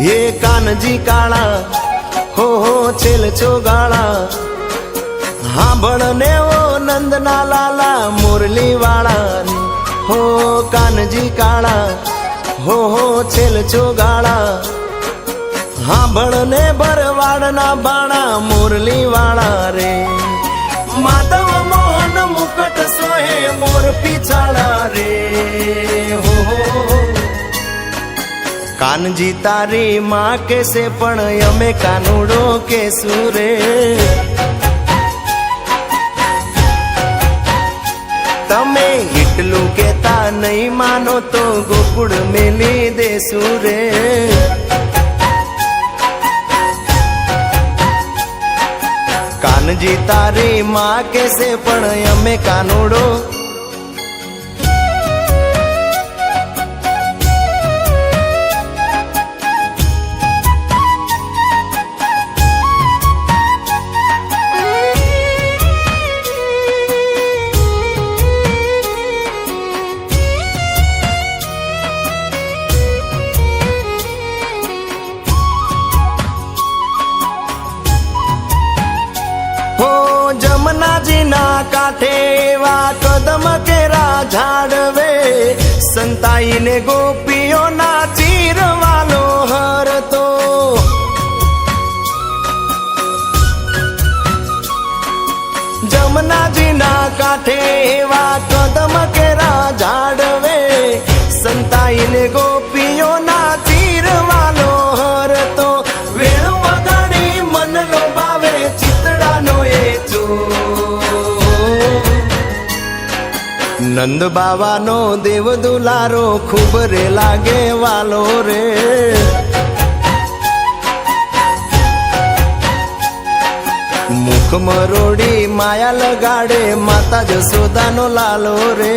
ये कानजी काळा हो छेल चोगाळा हाँ बड़ने वो नंदना लाला मुरली वाला हो कानजी काळा हो छेल चोगाळा हाँ बड़ने बरवाड़ना बाणा मुरली वाला रे माधव मोहन मुकट सोहे मोर पिछाड़ा रे हो कानजी तारी माँ कैसे पण यमे कानूड़ो के सूरे तमे इटलू केता नहीं मानो तो गोकुड़ मेली दे सूरे कानजी तारी माँ कैसे पण यमे कानूड़ो जमुना जी ना काठे वा कदम केरा झाड़वे संताई ने गोपियों ना चीर वालो हर तो जमुना जी ना काठे वा कदम केरा झाड़वे संताई ने गोपियों ना चीर वालो हर तो वेण वगाड़ी मन लो बावे चितड़ा नो ये नंद बाबा नो देव दुलारो खूब रे लागे वालो रे मुख मरोड़ी माया लगाड़े माता जसोदा नो लालो रे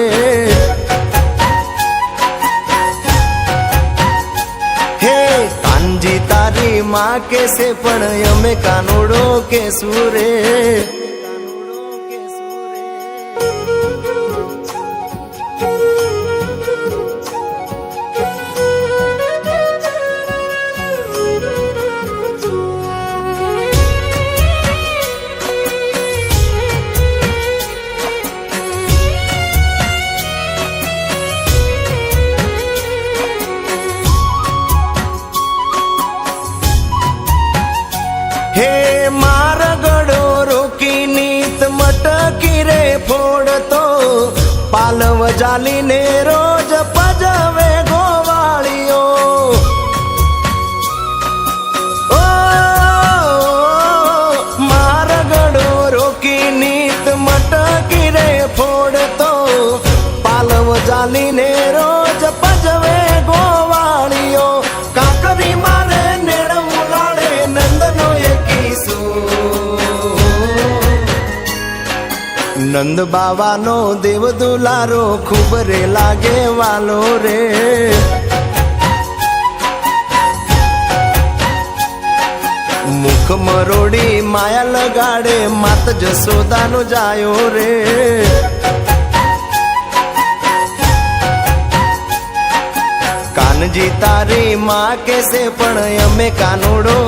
हे कानजी तारी माँ कैसे पण यमे कानूड़ो के सूरे हे मारगड़ो रोकी नीत मटकी रे फोड़तो पालव जाली ने रोज पजवे गोवालियो ओ मारगड़ो रोकी नीत मटकी रे फोड़तो पालव जाली ने रोज पजवे गोवालियो काकरी मारे नेड़ मुलाड़े नंदनो नंद बाबा नो देव दुलारो खूब रे लागे वालो रे मुख मरोड़ी माया लगाड़े मात जसोदा नो जायो रे कानजी तारी माँ कैसे पण यमे कानूड़ो